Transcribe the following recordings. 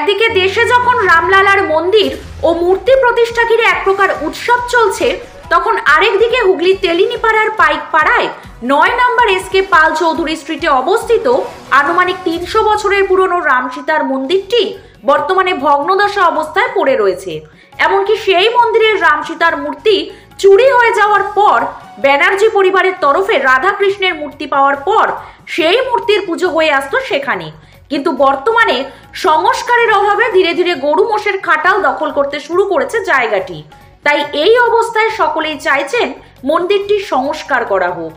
একদিকে দেশে যখন রামলালার মন্দির ও মূর্তি প্রতিষ্ঠা ঘিরে এক প্রকার উৎসব চলছে, তখন আরেকদিকে হুগলির তেলিনীপাড়ার পাইকপাড়ায় ৯ নম্বর এসকে পাল চৌধুরী স্ট্রিটে অবস্থিত আনুমানিক ৩০০ বছরের পুরনো রাম সীতার মন্দিরটি বর্তমানে ভগ্নদশা অবস্থায় পড়ে রয়েছে। এমনকি সেই মন্দিরের রাম সীতার মূর্তি চুরি হয়ে যাওয়ার পর ব্যানার্জি পরিবারের তরফে রাধা কৃষ্ণের মূর্তি পাওয়ার পর সেই মূর্তির পুজো হয়ে আসতো সেখানে। কিন্তু বর্তমানে সংস্কারের অভাবে ধীরে ধীরে গরু মোষের খাটাল দখল করতে শুরু করেছে জায়গাটি। তাই এই অবস্থায় সকলেই চাইছেন মন্দিরটি সংস্কার করা হোক।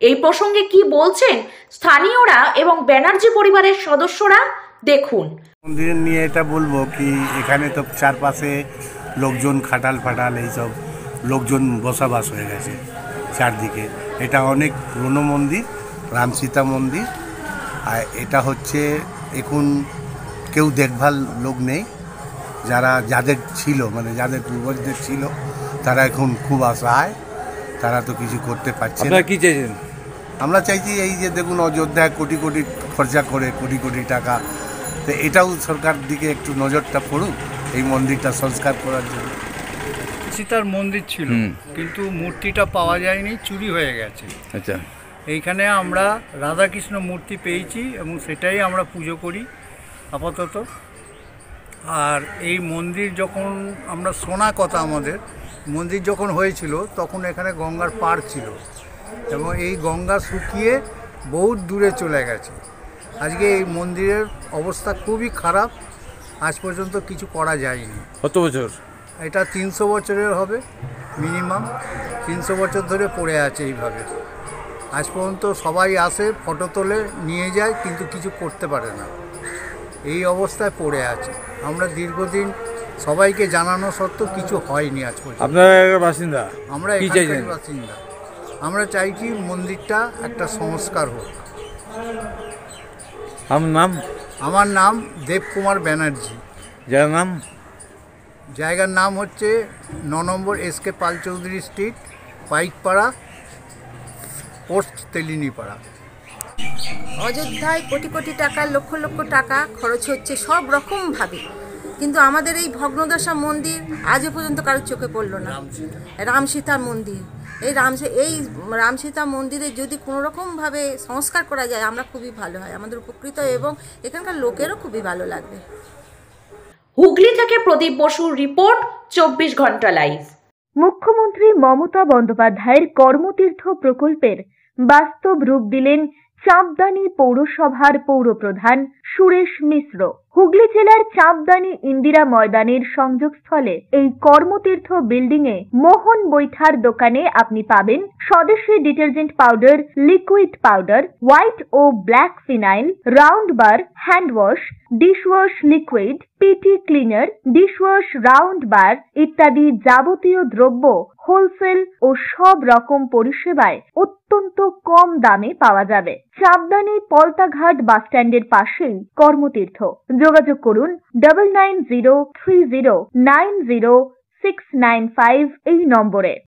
এই প্রসঙ্গে কি বলছেন স্থানীয়রা এবং ব্যানার্জি পরিবারের সদস্যরা, দেখুন। মন্দির নিয়ে এটা বলবো কি, এখানে তো চারপাশে লোকজন খাটাল ফাটাল এইসব লোকজন বসবাস হয়ে গেছে চারদিকে। এটা অনেক পুরনো মন্দির, রাম সীতা মন্দির। আর এটা হচ্ছে এখন কেউ দেখভাল লোক নেই। যাদের ছিল, মানে যাদের পূর্বজদের ছিল, তারা এখন খুব অসহায়, তারা তো কিছু করতে পারছে না। কি চাইছেন? আমরা চাইছি এই যে দেখুন অযোধ্যায় কোটি কোটি খরচা করে কোটি কোটি টাকা, তো এটাও সরকার দিকে একটু নজরটা পড়ুক এই মন্দিরটা সংস্কার করার জন্য। সীতার মন্দির ছিল, কিন্তু মূর্তিটা পাওয়া যায়নি, চুরি হয়ে গেছে। আচ্ছা, এইখানে আমরা রাধাকৃষ্ণ মূর্তি পেয়েছি এবং সেটাই আমরা পুজো করি আপাতত। আর এই মন্দির যখন আমরা শোনা কথা, আমাদের মন্দির যখন হয়েছিল তখন এখানে গঙ্গার পাড় ছিল এবং এই গঙ্গা শুকিয়ে বহুত দূরে চলে গেছে। আজকে এই মন্দিরের অবস্থা খুবই খারাপ, আজ পর্যন্ত কিছু করা যায়নি। কত বছর? এটা ৩০০ বছরের হবে মিনিমাম। ৩০০ বছর ধরে পড়ে আছে এইভাবে। আজ পর্যন্ত সবাই আসে, ফটো তোলে, নিয়ে যায়, কিন্তু কিছু করতে পারে না। এই অবস্থায় পড়ে আছে। আমরা দীর্ঘদিন সবাইকে জানানো সত্ত্বেও কিছু হয়নি আজ পর্যন্ত। আপনারা বাসিন্দা? আমরা এখানকার বাসিন্দা। আমরা চাইছি মন্দিরটা একটা সংস্কার হোক। আমার নাম দেবকুমার ব্যানার্জি। জায়গার নাম হচ্ছে ৯ নম্বর এসকে পাল চৌধুরী স্ট্রিট, পাইকপাড়া, পোস্ট তেলিনীপাড়া। অযোধ্যায় কোটি কোটি টাকা, লক্ষ লক্ষ টাকা খরচ হচ্ছে সব রকমভাবে, কিন্তু আমাদের এই ভগ্নদশা মন্দির আজও পর্যন্ত কারোর চোখে পড়লো না। রাম সীতার মন্দির, এই রাম সীতা মন্দিরে যদি কোনো রকমভাবে সংস্কার করা যায় আমরা খুবই ভালো হয়, আমাদের উপকৃত এবং এখানকার লোকেরও খুবই ভালো লাগবে। হুগলি থেকে প্রদীপ বসুর রিপোর্ট, ২৪ ঘন্টা লাইভ। মুখ্যমন্ত্রী মমতা বন্দ্যোপাধ্যায়ের কর্মতীর্থ প্রকল্পের বাস্তব রূপ দিলেন চাঁপদানি পৌরসভার পৌরপ্রধান সুরেশ মিশ্র। হুগলি জেলার চাঁপদানি ইন্দিরা ময়দানের সংযোগস্থলে এই কর্মতীর্থ বিল্ডিং এ মোহন বৈঠার দোকানে আপনি পাবেন স্বদেশী detergent powder, liquid powder, white ও black phenyl, round bar, hand wash, dishwash liquid, পিটি ক্লিনার, ডিশওয়াশ রাউন্ড বার ইত্যাদি যাবতীয় দ্রব্য হোলসেল ও সব রকম পরিষেবায় অত্যন্ত কম দামে পাওয়া যাবে। চাঁপদানি পলতাঘাট বাসস্ট্যান্ডের পাশেই কর্মতীর্থ। যোগাযোগ করুন 9903090695 এই নম্বরে।